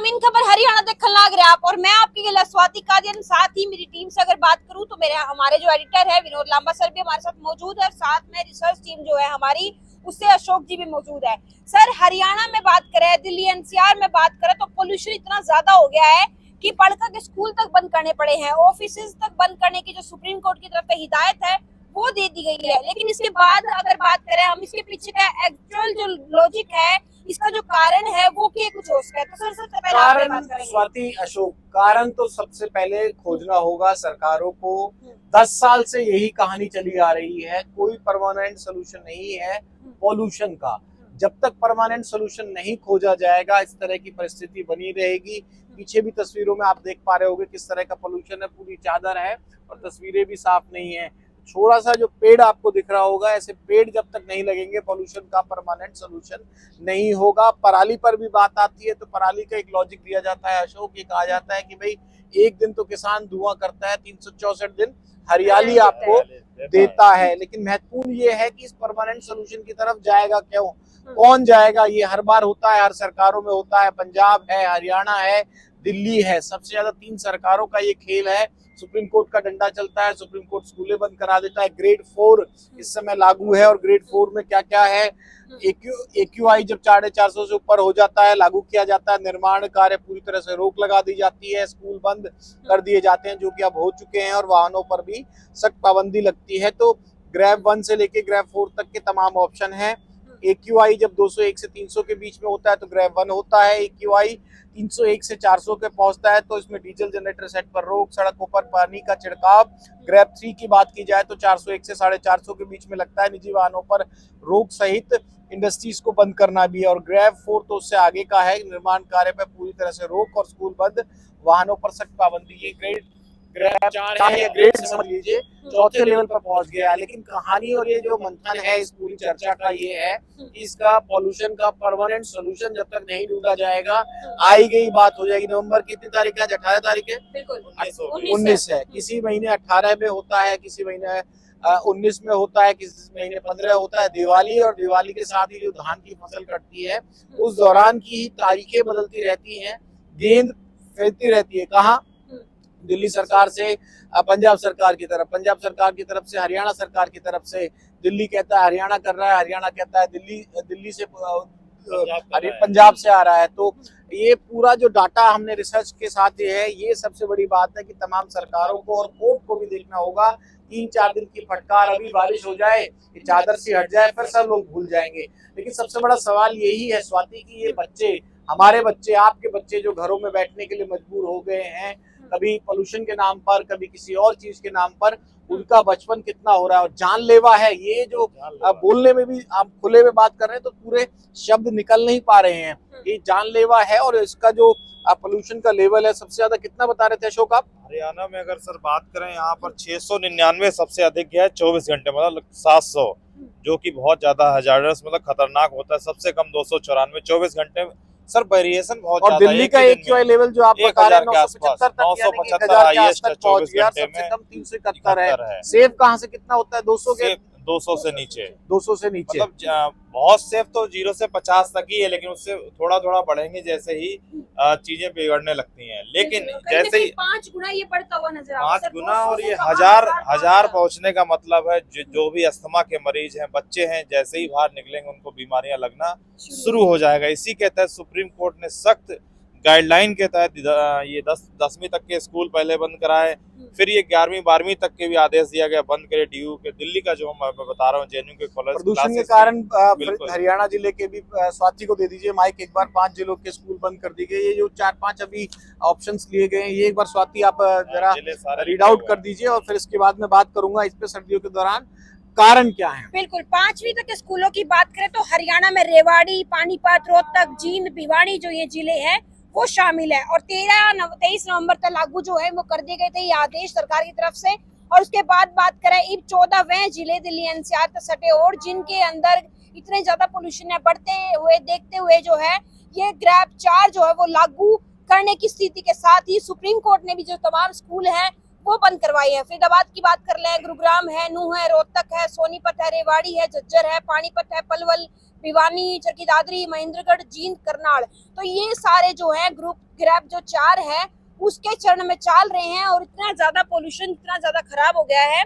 ग्रामीण खबर हरियाणा देखने लाग रहे आप और मैं आपके लिए स्वाति कादियान। साथ ही मेरी टीम से अगर बात करूं तो मेरे हमारे जो एडिटर है विनोद लांबा सर भी हमारे साथ मौजूद है और साथ में रिसर्च टीम जो है हमारी उससे अशोक जी भी मौजूद है। सर, हरियाणा में बात करें, दिल्ली एनसीआर में बात करें तो पोल्यूशन इतना ज्यादा हो गया है कि पढ़कर के स्कूल तक बंद करने पड़े हैं, ऑफिस तक बंद करने की जो सुप्रीम कोर्ट की तरफ से हिदायत है वो दे दी गई है। लेकिन इसके बाद अगर बात करें हम इसके पीछे का एक्चुअल जो लॉजिक है, इसका जो कारण है वो क्या कुछ हो सकता है, तो सर सबसे पहले आप बात करेंगे। स्वाति अशोक, कारण तो सबसे पहले खोजना होगा सरकारों को। 10 साल से यही कहानी चली आ रही है, कोई परमानेंट सोल्यूशन नहीं है पॉल्यूशन का। जब तक परमानेंट सोल्यूशन नहीं खोजा जाएगा इस तरह की परिस्थिति बनी रहेगी। पीछे भी तस्वीरों में आप देख पा रहे होंगे किस तरह का पॉल्यूशन है, पूरी चादर है और तस्वीरें भी साफ नहीं है। थोड़ा सा जो पेड़ आपको दिख रहा होगा, ऐसे पेड़ जब तक नहीं लगेंगे पॉल्यूशन का परमानेंट सोल्यूशन नहीं होगा। पराली पर भी बात आती है तो पराली का एक लॉजिक दिया जाता है अशोक, ये कहा जाता है कि भाई एक दिन तो किसान धुआं करता है, 364 दिन हरियाली आपको देता है। लेकिन महत्वपूर्ण ये है कि इस परमानेंट सोल्यूशन की तरफ जाएगा क्यों, कौन जाएगा? ये हर बार होता है, हर सरकारों में होता है। पंजाब है, हरियाणा है, दिल्ली है, सबसे ज्यादा 3 सरकारों का ये खेल है। सुप्रीम कोर्ट का डंडा चलता है, सुप्रीम कोर्ट स्कूलें बंद करा देता है। ग्रेड 4 इस समय लागू है और ग्रेड 4 में क्या क्या है, AQI जब 450 से ऊपर हो जाता है लागू किया जाता है, निर्माण कार्य पूरी तरह से रोक लगा दी जाती है, स्कूल बंद कर दिए जाते हैं जो कि अब हो चुके हैं और वाहनों पर भी सख्त पाबंदी लगती है। तो ग्रेड 1 से लेके ग्रेड 4 तक के तमाम ऑप्शन है। AQI जब 201 से 300 के बीच में होता है तो ग्रेड 1 होता है। AQI 301 से 400 के पहुंचता है तो इसमें डीजल जनरेटर सेट पर रोक, सड़कों पर पानी का छिड़काव। ग्रेड 3 की बात की जाए तो 401 से 450 के बीच में लगता है, निजी वाहनों पर रोक सहित इंडस्ट्रीज को बंद करना भी है। और ग्रेड 4 तो उससे आगे का है, निर्माण कार्य पर पूरी तरह से रोक और स्कूल बंद, वाहनों पर सख्त पाबंदी। ये ग्रेड 4 है या ग्रेड समझ लीजिए, चौथे लेवल पर पहुंच गया है। लेकिन कहानी और ये जो मंथन है इस पूरी चर्चा का ये है कि इसका पॉल्यूशन का परमानेंट सोल्यूशन जब तक नहीं ढूंढा जाएगा आई गई बात हो जाएगी। नवंबर कितनी तारीख है? 18 तारीख है, 19 है। किसी महीने 18 में होता है, किसी महीने 19 में होता है, किसी महीने 15 होता है दिवाली। और दिवाली के साथ ही जो धान की फसल कटती है उस दौरान की ही तारीखें बदलती रहती हैं, गेंद फेंकती रहती है। कहाँ? दिल्ली सरकार से पंजाब सरकार की तरफ, पंजाब सरकार की तरफ से हरियाणा सरकार की तरफ से। दिल्ली कहता है हरियाणा कर रहा है, हरियाणा कहता है दिल्ली से पंजाब से आ रहा है। तो ये पूरा जो डाटा हमने रिसर्च के साथ ये है, ये सबसे बड़ी बात है कि तमाम सरकारों को और कोर्ट को भी देखना होगा। 3-4 दिन की फटकार, अभी बारिश हो जाए, ये चादर से हट जाए, फिर सब लोग भूल जाएंगे। लेकिन सबसे बड़ा सवाल यही है स्वाति की ये बच्चे, हमारे बच्चे, आपके बच्चे जो घरों में बैठने के लिए मजबूर हो गए हैं, कभी पोल्यूशन के नाम पर, कभी किसी और चीज के नाम पर, उनका बचपन कितना हो रहा है और जानलेवा है। ये जो बोलने में भी आप खुले में बात कर रहे हैं तो पूरे शब्द निकल नहीं पा रहे हैं, ये जानलेवा है। और इसका जो पोल्यूशन का लेवल है सबसे ज्यादा कितना बता रहे थे अशोक आप? हरियाणा में अगर सर बात करें यहाँ पर 699 सबसे अधिक है 24 घंटे, मतलब 700, जो कि बहुत ज्यादा हजारस मतलब खतरनाक होता है। सबसे कम 294 24 घंटे में सर, वेरिएशन बहुत ज्यादा है। और दिल्ली का AQI लेवल जो आप बता रहे हैं 975 तक, 975 हाईएस्ट 24 घंटे में, सबसे कम 371 है। सेफ कहाँ से कितना होता है? 200 के 200 से नीचे, 200 से नीचे। मतलब बहुत सेफ तो 0 से 50 तक ही है, लेकिन उससे थोड़ा थोड़ा बढ़ेंगे जैसे ही चीजें बिगड़ने लगती हैं। लेकिन जैसे ही 5 गुना ये बढ़ता हुआ नजर आता है, 5 गुना, और ये हजार पहुंचने का मतलब है जो भी अस्थमा के मरीज हैं, बच्चे हैं, जैसे ही बाहर निकलेंगे उनको बीमारियां लगना शुरू हो जाएगा। इसी के तहत सुप्रीम कोर्ट ने सख्त गाइडलाइन के तहत ये 10वीं तक के स्कूल पहले बंद कराए, फिर ये 11वीं 12वीं तक के भी आदेश दिया गया बंद करे। DU के, दिल्ली का जो मैं बता रहा हूँ, JNU के कॉलेज प्रदूषण के कारण हरियाणा जिले के भी स्वाति को दे दीजिए माइक एक बार। 5 जिलों के स्कूल बंद कर दिए गए। ये जो 4-5 अभी ऑप्शंस लिए गए हैं, ये एक बार स्वाति आप जरा रीड आउट कर दीजिए और फिर इसके बाद में बात करूंगा इस पे सर्दियों के दौरान कारण क्या है। बिल्कुल, 5वीं तक के स्कूलों की बात करें तो हरियाणा में रेवाड़ी, पानीपत, रोहतक, जींद, भिवानी जो ये जिले हैं वो शामिल है। और 23 नवंबर तक लागू जो है वो कर दिए गए थे ये आदेश सरकार की तरफ से। और उसके बाद बात करें, इन 14वें जिले दिल्ली NCR तक सटे और जिनके अंदर इतने ज्यादा पोल्यूशन है बढ़ते हुए देखते हुए जो है ये ग्रेड 4 जो है वो लागू करने की स्थिति के साथ ही सुप्रीम कोर्ट ने भी जो तमाम स्कूल हैं वो बंद करवाई है। फरीदाबाद की बात कर लें, गुरुग्राम है, नूंह है, रोहतक है, सोनीपत है, रेवाड़ी है, झज्जर है, पानीपत है, पलवल, भिवानी, चरखी दादरी, महेंद्रगढ़, जींद, करनाल, तो ये सारे जो है ग्रुप ग्रैप जो 4 है उसके चरण में चल रहे हैं। और इतना ज्यादा पोल्यूशन, इतना ज्यादा खराब हो गया है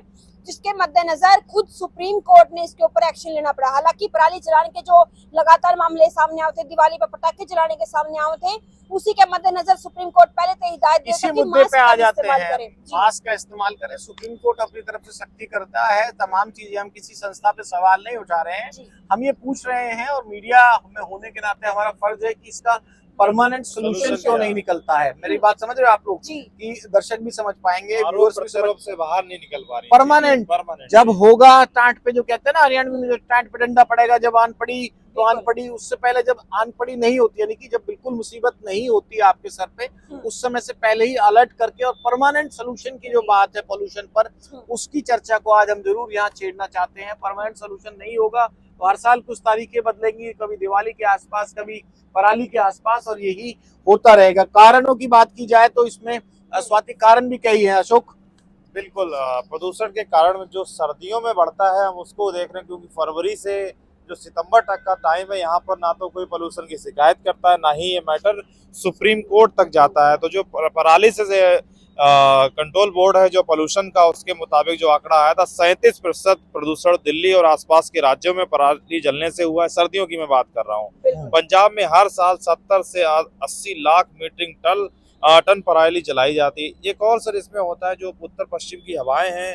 जिसके मद्देनजर खुद सुप्रीम कोर्ट ने इसके ऊपर एक्शन लेना पड़ा। हालांकि पराली जलाने के जो लगातार मामले सामने आते, दिवाली पर पटाखे जलाने के सामने आते, उसी के मद्देनजर सुप्रीम कोर्ट पहले तो हिदायत देता इसी कि मुद्दे पे आ जाते हैं, करें। मास्क का इस्तेमाल करें। सुप्रीम कोर्ट अपनी तरफ से सख्ती करता है, तमाम चीजें, हम किसी संस्था पे सवाल नहीं उठा रहे हैं, हम ये पूछ रहे हैं और मीडिया में होने के नाते हमारा फर्ज है कि इसका परमानेंट सोल्यूशन क्यों नहीं निकलता है। मेरी बात समझ रहे हो आप लोग, कि दर्शक भी समझ पाएंगे, व्यूअर्स भी समझ, से बाहर नहीं निकल पा रही। परमानेंट जब होगा, टांट पे जो कहते हैं ना हरियाणा में, टांट पे डंडा पड़ेगा, जब आन पड़ी तो आन पड़ी। उससे पहले जब आन पड़ी नहीं होती, यानी कि जब बिल्कुल मुसीबत नहीं होती आपके सर पे, उस समय से पहले ही अलर्ट करके और परमानेंट सोल्यूशन की जो बात है पोल्यूशन पर, उसकी चर्चा को आज हम जरूर यहाँ छेड़ना चाहते हैं। परमानेंट सोल्यूशन नहीं होगा तो हर साल कुछ तारीखें बदलेंगी, कभी दिवाली के आसपास, कभी पराली के आसपास, और यही होता रहेगा। कारणों की बात की जाए तो इसमें स्वाति कारण भी कई है अशोक। बिल्कुल, प्रदूषण के कारण जो सर्दियों में बढ़ता है हम उसको देख रहे हैं, क्योंकि फरवरी से जो सितंबर तक का टाइम है यहाँ पर ना तो कोई पोल्यूशन की शिकायत करता है, ना ही ये मैटर सुप्रीम कोर्ट तक जाता है। तो जो पराली से कंट्रोल बोर्ड है जो पोल्यूशन का, उसके मुताबिक जो आंकड़ा आया था 37% प्रदूषण दिल्ली और आसपास के राज्यों में पराली जलने से हुआ है। सर्दियों की मैं बात कर रहा हूँ। पंजाब में हर साल 70 से 80 लाख मीट्रिक टन पराली जलाई जाती है। एक और सर इसमें होता है, जो उत्तर पश्चिम की हवाएं हैं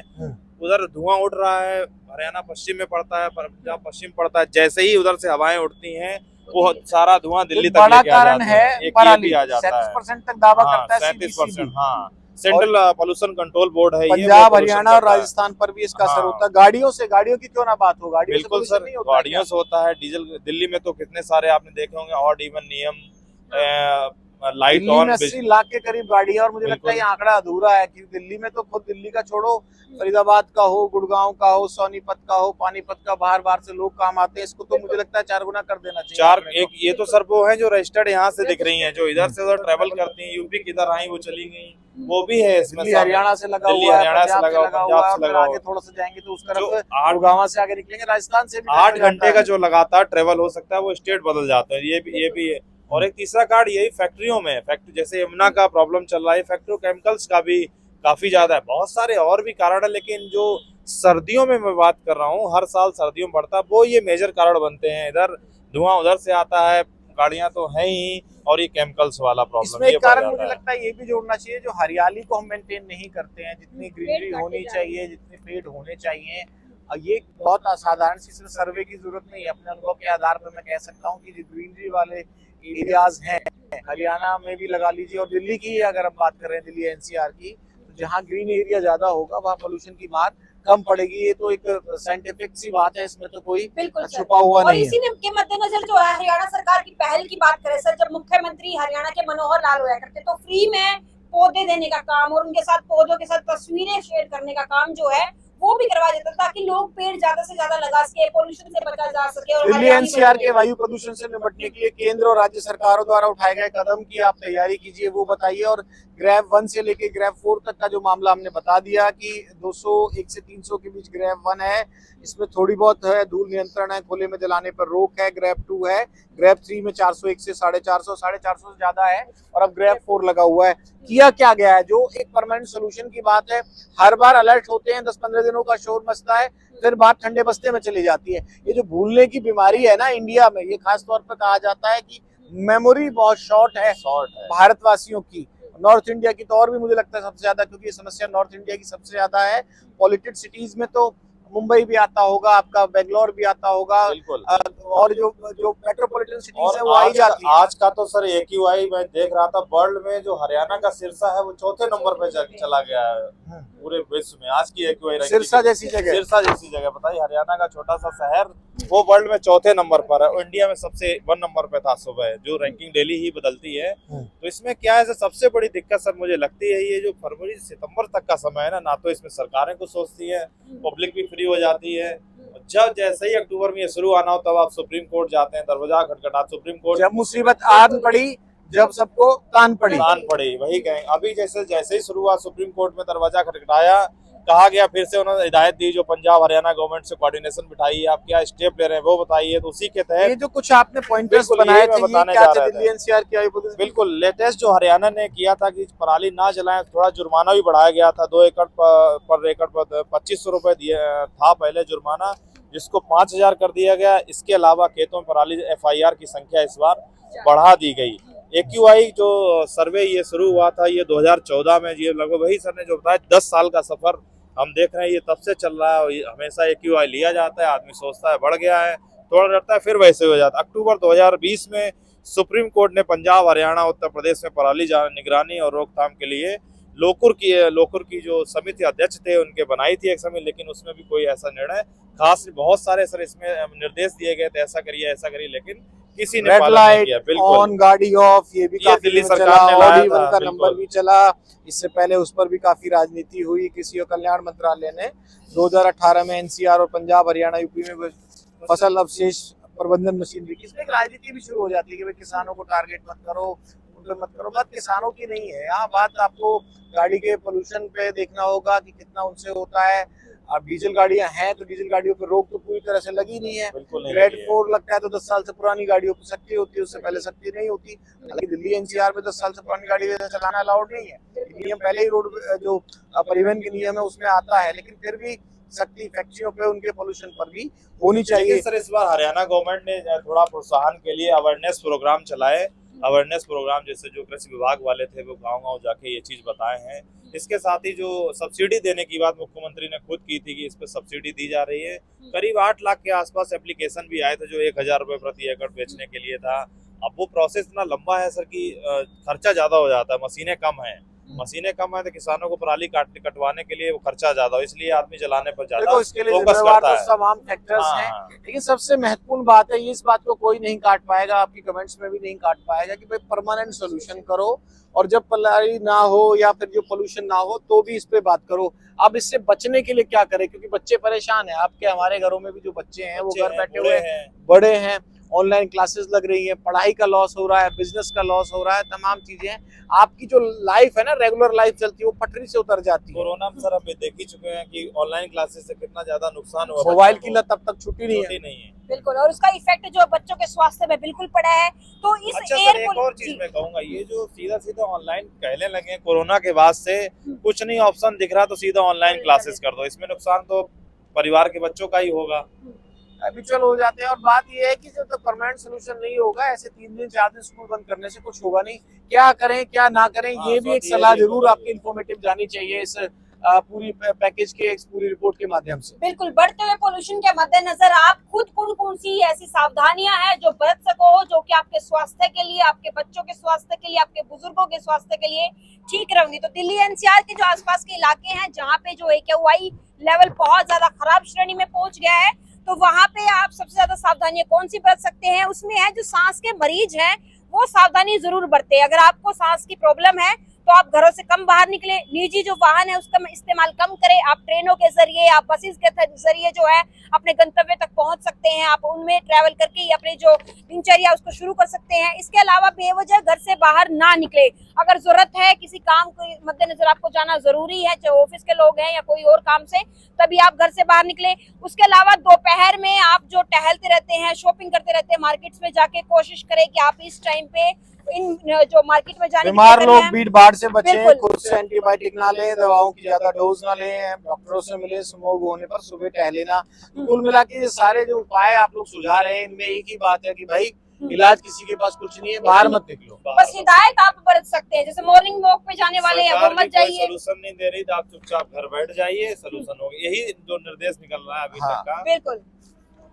उधर धुआं उड़ रहा है, हरियाणा पश्चिम में पड़ता है, पंजाब पश्चिम पड़ता है, जैसे ही उधर से हवाएं उड़ती हैं वो सारा धुआं दिल्ली तक लेके आ जाता है। एक ये भी आ जाता है, 37% तक दावा करता है 37%। हाँ, सेंट्रल पोल्यूशन कंट्रोल बोर्ड है ये। पंजाब, हरियाणा और राजस्थान पर भी इसका असर होता है। गाड़ियों की क्यों ना बात हो, गाड़ियों बिल्कुल सर, गाड़ियों से होता है। डीजल दिल्ली में तो कितने सारे आपने देखे होंगे, ऑड इवन नियम, लाइट ऑन, 80 लाख के करीब गाड़ी है। और मुझे लगता है ये आंकड़ा अधूरा है, क्योंकि दिल्ली में तो खुद दिल्ली का छोड़ो, फरीदाबाद का हो, गुड़गांव का हो, सोनीपत का हो, पानीपत का, बाहर से लोग काम आते हैं। इसको तो मुझे लगता है 4 गुना कर देना चाहिए। एक ये तो सर वो है जो रजिस्टर्ड यहाँ से दिख रही हैं, जो इधर से उधर ट्रेवल करती हैं, यूपी किधर आई वो चली गई, वो भी है इसमें। हरियाणा से लगा हुआ है, पंजाब से लगा हुआ है, फिर आगे थोड़ा सा जाएंगे तो उस तरफ गुड़गांव से आगे निकलेंगे, राजस्थान से 8 घंटे का जो लगातार ट्रेवल हो सकता है वो स्टेट बदल जाता है। ये भी है। और एक तीसरा कार्ड यही फैक्ट्रियों में, फैक्ट्री जैसे यमुना का प्रॉब्लम चल रहा है, फैक्ट्री केमिकल्स का भी काफी ज्यादा है। बहुत सारे और भी कारण है, लेकिन जो सर्दियों में मैं बात कर रहा हूँ, हर साल सर्दियों में बढ़ता है, वो ये मेजर कारण बनते हैं। इधर धुआं उधर से आता है, गाड़ियां तो है ही, और ये केमिकल्स वाला प्रॉब्लम। इसमें एक कारण मुझे लगता है ये भी जोड़ना चाहिए, जो हरियाली को हम मेंटेन नहीं करते हैं, जितनी ग्रीनरी होनी चाहिए, जितने पेड़ होने चाहिए, ये बहुत असाधारण सी सर्वे की जरूरत नहीं है। अपने अनुभव के आधार पर मैं कह सकता हूँ कि जो ग्रीनरी वाले एरियाज हैं हरियाणा में भी लगा लीजिए, और दिल्ली की अगर हम बात कर रहे हैं, दिल्ली एनसीआर की, तो जहाँ ग्रीन एरिया ज्यादा होगा वहाँ पोल्यूशन की मार कम पड़ेगी। ये तो एक साइंटिफिक सी बात है, इसमें तो कोई छुपा हुआ नहीं है। इसी के मद्देनजर जो है हरियाणा सरकार की पहल की बात करें सर, जब मुख्यमंत्री हरियाणा के मनोहर लाल हुआ करते तो फ्री में पौधे देने का काम और उनके साथ पौधों के साथ तस्वीरें शेयर करने का काम जो है वो भी करवा देता, ताकि लोग पेड़ ज्यादा से ज्यादा लगा सके, पोल्यूशन से बचा जा सके। और दिल्ली एनसीआर के वायु प्रदूषण से निपटने के लिए केंद्र और राज्य सरकारों द्वारा उठाए गए कदम की आप तैयारी कीजिए, वो बताइए। और ग्रैब 1 से लेके ग्रैब 4 तक का जो मामला हमने बता दिया कि 201 से 300 के बीच ग्रैब 1 है, इसमें थोड़ी बहुत है, धूल नियंत्रण है, खुले में जलाने पर रोक है। ग्रैब 2 है, ग्रैब 3 में 401 से 450 से ज्यादा है, और अब ग्रैब 4 लगा हुआ है। किया क्या गया है, जो एक परमानेंट सोल्यूशन की बात है, हर बार अलर्ट होते हैं, 10-15 दिनों का शोर मचता है, फिर बात ठंडे बस्ते में चली जाती है। ये जो भूलने की बीमारी है ना इंडिया में, ये खास तौर पर कहा जाता है कि मेमोरी बहुत शॉर्ट है भारतवासियों की। नॉर्थ इंडिया की तो और भी मुझे लगता है सबसे ज्यादा, क्योंकि ये समस्या नॉर्थ इंडिया की सबसे ज्यादा है। पॉलिटेड सिटीज में तो मुंबई भी आता होगा, आपका बेंगलोर भी आता होगा, और जो मेट्रोपॉलिटन सिटीज है वो आई जाती है। आज का तो सर AQI मैं देख रहा था, वर्ल्ड में जो हरियाणा का सिरसा है वो 4थे नंबर पे चला गया है पूरे विश्व में। आज की AQI सिरसा जैसी जगह बताइए, हरियाणा का छोटा सा शहर वो वर्ल्ड में 4थे नंबर पर है, इंडिया में सबसे 1 नंबर पे था सुबह, जो रैंकिंग डेली ही बदलती है। तो इसमें क्या है, सबसे बड़ी दिक्कत सर मुझे लगती है ये जो फरवरी से सितंबर तक का समय है ना तो इसमें सरकारें कुछ सोचती है, पब्लिक भी फ्री हो जाती है। जब जैसे ही अक्टूबर में ये शुरू आना हो तब आप सुप्रीम कोर्ट जाते हैं, दरवाजा खटखटा, सुप्रीम कोर्ट, जब मुसीबत आन पड़ी, जब सबको कान पड़ी, वही कहें। अभी जैसे ही शुरू हुआ, सुप्रीम कोर्ट में दरवाजा खटखटाया, कहा गया, फिर से उन्होंने हिदायत दी, जो पंजाब हरियाणा गवर्नमेंट से कोऑर्डिनेशन बिठाई है, आप क्या स्टेप ले रहे हैं वो बताइए। तो उसी के तहत ये जो कुछ आपने पॉइंटर्स बिल्कुल बनाए यही मैं थे, ये बताने क्या जा थे? रहा था। दिल्ली एनसीआर की आयु? बिल्कुल लेटेस्ट जो हरियाणा ने किया था कि पराली ना जलाएं, थोड़ा जुर्माना भी बढ़ाया गया था। 2 एकड़ पर एकड़ पर 2500 रुपए दिया था पहले जुर्माना, जिसको 5000 कर दिया गया। इसके अलावा खेतों में पराली FIR की संख्या इस बार बढ़ा दी गई। AQI जो सर्वे ये शुरू हुआ था ये 2014 में, ये लगभग वही सर ने जो बताया 10 साल का सफर हम देख रहे हैं, ये तब से चल रहा है। हमेशा AQI लिया जाता है, आदमी सोचता है बढ़ गया है, थोड़ा रहता है, फिर वैसे हो जाता है। अक्टूबर 2020 में सुप्रीम कोर्ट ने पंजाब हरियाणा उत्तर प्रदेश में पराली निगरानी और रोकथाम के लिए लोकुर की जो समिति अध्यक्ष थे उनके बनाई थी एक समिति, लेकिन उसमें भी कोई ऐसा निर्णय खास, बहुत सारे सर इसमें निर्देश दिए गए थे ऐसा करिए, लेकिन किसी ने पालन नहीं किया। बिल्कुल ऑन गाड़ी ऑफ, ये भी काफी दिल्ली चला, सरकार ने लाया ऑडी 1 था, का बिल्कुल। नंबर भी चला। इससे पहले उस पर भी काफी राजनीति हुई। कृषि और कल्याण मंत्रालय ने 2018 में NCR और पंजाब हरियाणा यूपी में फसल अवशेष प्रबंधन मशीनरी की, इसमें एक राजनीति भी शुरू हो जाती है कि भाई किसानों को टारगेट मत करो, उन पे मत करो। बात किसानों की नहीं है यहाँ, बात आपको गाड़ी के पोल्यूशन पे देखना होगा कि कितना उनसे होता है। अब डीजल गाड़ियां हैं तो डीजल गाड़ियों पर रोक तो पूरी तरह से लगी नहीं है। बिल्कुल नहीं ग्रेड लगी है। 4 लगता है तो 10 साल से पुरानी गाड़ियों पर सख्ती होती है, उससे पहले सख्ती नहीं होती। हालांकि दिल्ली NCR में 10 साल से पुरानी गाड़ी चलाना अलाउड नहीं है, नियम पहले ही रोड जो परिवहन के नियम है उसमें आता है, लेकिन फिर भी सख्ती फैक्ट्रियों पे, उनके पोल्यूशन पर भी होनी चाहिए। सर इस बार हरियाणा गवर्नमेंट ने थोड़ा प्रोत्साहन के लिए अवेयरनेस प्रोग्राम चलाए। अवेयरनेस प्रोग्राम जैसे जो कृषि विभाग वाले थे वो गांव-गांव जाके ये चीज बताए हैं। इसके साथ ही जो सब्सिडी देने की बात मुख्यमंत्री ने खुद की थी कि इस पे सब्सिडी दी जा रही है। करीब 8 लाख के आसपास एप्लीकेशन भी आए थे जो 1000 रुपए प्रति एकड़ बेचने के लिए था। अब वो प्रोसेस इतना लंबा है सर कि खर्चा ज्यादा हो जाता है, मशीनें कम है तो किसानों को पराली कटवाने के लिए वो खर्चा ज्यादा हो, इसलिए आदमी जलाने पर ज्यादा इसके लिए फोकस जिम्मेवार करता तो है। तमाम फैक्टर्स हाँ, हैं, हाँ। लेकिन सबसे महत्वपूर्ण बात है, ये इस बात को कोई नहीं काट पाएगा, आपकी कमेंट्स में भी नहीं काट पाएगा कि भाई परमानेंट सोल्यूशन करो, और जब पराली ना हो या फिर जो पोल्यूशन ना हो तो भी इस पे बात करो। अब इससे बचने के लिए क्या करें, क्योंकि बच्चे परेशान हैं, आपके हमारे घरों में भी जो बच्चे हैं वो घर बैठे हुए हैं, बड़े हैं, ऑनलाइन क्लासेस लग रही है, पढ़ाई का लॉस हो रहा है, बिजनेस का लॉस हो रहा है, तमाम चीजें। आपकी जो लाइफ है ना, रेगुलर लाइफ चलती है, वो पटरी से उतर जाती है। कोरोना में सर अब देख ही चुके हैं कि ऑनलाइन क्लासेस से कितना ज्यादा नुकसान हुआ। मोबाइल की लत तब तक छुट्टी नहीं है। बिल्कुल, और उसका इफेक्ट जो बच्चों के स्वास्थ्य में बिल्कुल पड़ा है। तो इस अच्छा एयर सर, एक और चीज मैं कहूंगा, ये जो सीधा ऑनलाइन कहने लगे कोरोना के बाद से कुछ नहीं ऑप्शन दिख रहा तो सीधा ऑनलाइन क्लासेस कर दो, इसमें नुकसान तो परिवार के बच्चों का ही होगा। हैबिचुअल हो जाते हैं। और बात ये है कि जब तक परमानेंट सोल्यूशन नहीं होगा, ऐसे 3 दिन 4 दिन स्कूल बंद करने से कुछ होगा नहीं। क्या करें क्या ना करें, ये भी एक सलाह जरूर आपकी इन्फॉर्मेटिव जानी चाहिए इस पूरी पैकेज के, इस पूरी रिपोर्ट के माध्यम से। बिल्कुल, बढ़ते हुए पोल्यूशन के मद्देनजर आप खुद कौन सी ऐसी सावधानियां हैं जो बरत सको, जो कि आपके स्वास्थ्य के लिए, आपके बच्चों के स्वास्थ्य के लिए, आपके बुजुर्गों के स्वास्थ्य के लिए ठीक रहेंगी। तो दिल्ली NCR के जो आसपास के इलाके हैं जहाँ पे जो AQI लेवल बहुत ज्यादा खराब श्रेणी में पहुंच गया है, तो वहाँ पे आप सबसे ज्यादा सावधानियां कौन सी बरत सकते हैं? उसमें है जो सांस के मरीज हैं वो सावधानी जरूर बरते। अगर आपको सांस की प्रॉब्लम है तो आप घरों से कम बाहर निकले, निजी जो वाहन है उसका इस्तेमाल कम करें। आप ट्रेनों के जरिए, आप बसेस के जरिए जो है अपने गंतव्य तक पहुंच सकते हैं। आप उनमें ट्रैवल करके ही अपनी जो दिनचर्या उसको शुरू कर सकते हैं। इसके अलावा बेवजह घर से बाहर ना निकले। अगर जरूरत है, किसी काम के मद्देनजर आपको जाना जरूरी है, चाहे ऑफिस के लोग हैं या कोई और काम से, तभी आप घर से बाहर निकले। उसके अलावा दोपहर में आप जो टहलते रहते हैं, शॉपिंग करते रहते हैं मार्केट्स में जाके, कोशिश करें कि आप इस टाइम पे इन जो मार्केट में जाने बीमार लोग भीड़ भाड़ से बचें, बिल्कुल। खुद से एंटीबायोटिक ना लें, दवाओं की ज्यादा डोज ना लें, डॉक्टरों से मिले, स्मोक होने पर सुबह टहलेना। कुल मिला के ये सारे जो उपाय आप लोग सुझा रहे हैं, इनमें एक ही बात है कि भाई इलाज किसी के पास कुछ नहीं है, बाहर मत निकलो। बस हिदायत आप बरत सकते हैं, जैसे मॉर्निंग वॉक पे जाने वाले हैं वो मत जाइए। सोल्यूशन नहीं दे रही तो आप चुपचाप घर बैठ जाइए, सोल्यूशन होगा। यही जो निर्देश निकल रहा है अभी तक का। बिल्कुल,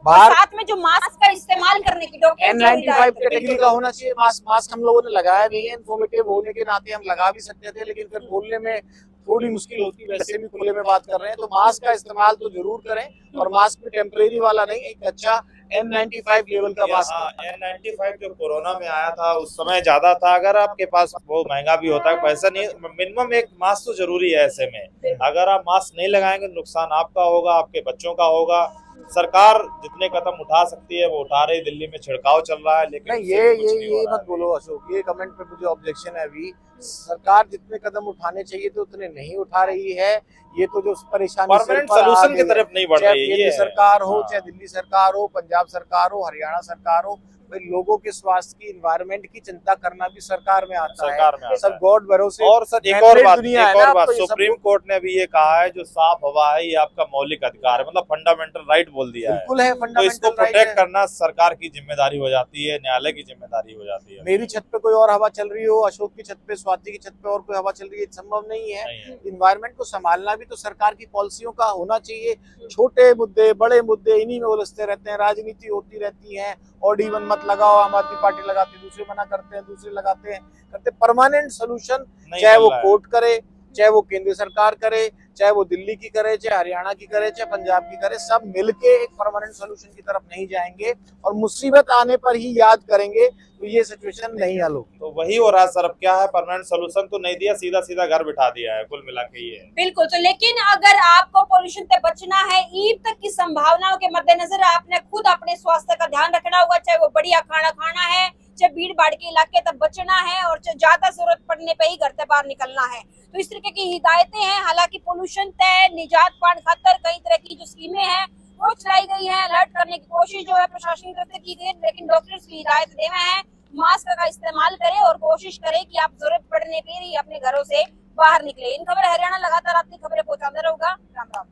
बाहर साथ में जो मास्क का इस्तेमाल करने की डॉक्टर N95 कैटेगरी का होना चाहिए। मास्क हम लोगों ने लगाया भी है, इन्फॉर्मेटिव होने के नाते हम लगा भी सकते थे, लेकिन फिर बोलने में थोड़ी मुश्किल होती, वैसे भी खुले में बात कर रहे हैं, तो मास्क का इस्तेमाल तो जरूर करें। और मास्क भी टेम्परेरी वाला नहीं, एक अच्छा N95 लेवल का मास्क। N95 जो कोरोना में आया था उस समय ज्यादा था, अगर आपके पास वो महंगा भी होता है, पैसा नहीं, मिनिमम एक मास्क तो जरूरी है। ऐसे में अगर आप मास्क नहीं लगाएंगे नुकसान आपका होगा, आपके बच्चों का होगा। सरकार जितने कदम उठा सकती है वो उठा रही, दिल्ली में छिड़काव चल रहा है, लेकिन नहीं, उससे भी कुछ नहीं हो ये रहा मत है। बोलो अशोक, ये कमेंट पे मुझे ऑब्जेक्शन है अभी। सरकार जितने कदम उठाने चाहिए थे उतने नहीं उठा रही है। ये तो जो परेशानी सिर परमानेंट पर आ सोल्यूशन की गई है, तरफ नहीं बढ़ चाहे रही है, केंद्र ये है। सरकार हो, हाँ। चाहे दिल्ली सरकार हो, पंजाब सरकार हो, हरियाणा सरकार हो, भाई लोगों के स्वास्थ्य की, इन्वायरमेंट की चिंता करना भी सरकार में आता सरकार में है। आता सब है। गॉड भरोसे और सर एक और man-made बात, दुनिया है ना, अब तो ये सब सुप्रीम कोर्ट ने भी ये कहा है जो साफ हवा है ये आपका मौलिक अधिकार है, मतलब फंडामेंटल राइट बोल दिया है। बिल्कुल है, तो इसको फंडामेंटल राइट प्रोटेक्ट है। करना सरकार की जिम्मेदारी हो जाती है, न्यायालय की जिम्मेदारी हो जाती है। मेरी छत पे कोई और हवा चल रही हो, अशोक की छत पे, स्वाति की छत पे और कोई हवा चल रही है, संभव नहीं है। नहीं है। इन्वायरमेंट को संभालना भी तो सरकार की पॉलिसियों का होना चाहिए। छोटे मुद्दे, बड़े मुद्दे, इन्हीं में उलझते रहते हैं, राजनीति होती रहती है। ऑड इवन मत लगाओ, आम आदमी पार्टी लगाती है, दूसरे मना करते हैं, दूसरे लगाते हैं, करते। परमानेंट सोल्यूशन नहीं चाहे मिल वो रहा है। कोर्ट करे, चाहे वो केंद्र सरकार करे, चाहे वो दिल्ली की करे, चाहे हरियाणा की करे, चाहे पंजाब की करे, सब मिलके एक परमानेंट सोल्यूशन की तरफ नहीं जाएंगे और मुसीबत आने पर ही याद करेंगे, तो ये सिचुएशन नहीं हल होगी। तो वही हो रहा है सर, अब क्या है, परमानेंट सोल्यूशन तो नहीं दिया, सीधा सीधा घर बिठा दिया है, कुल मिला के ये है। बिल्कुल। तो लेकिन अगर आपको पोल्यूशन से बचना है, ईद तक की संभावनाओं के मद्देनजर आपने खुद अपने स्वास्थ्य का ध्यान रखना होगा, चाहे वो बढ़िया खाना खाना है, चाहे भीड़ भाड़ के इलाके तक बचना है, और चाहे ज्यादा जरूरत पड़ने पे ही घर से बाहर निकलना है। तो इस तरीके की हिदायतें हैं। हालांकि पोल्यूशन तय, निजात पान खातर कई तरह की जो स्कीमें हैं वो चलाई गई है, अलर्ट करने की कोशिश जो है प्रशासन की तरफ से की गई, लेकिन डॉक्टर्स की हिदायत दे रहे हैं मास्क का इस्तेमाल करें और कोशिश करें कि आप जरूरत पड़ने पर ही अपने घरों से बाहर निकले। इन खबर हरियाणा लगातार आपकी खबरें पहुंचाता रहूंगा। राम राम।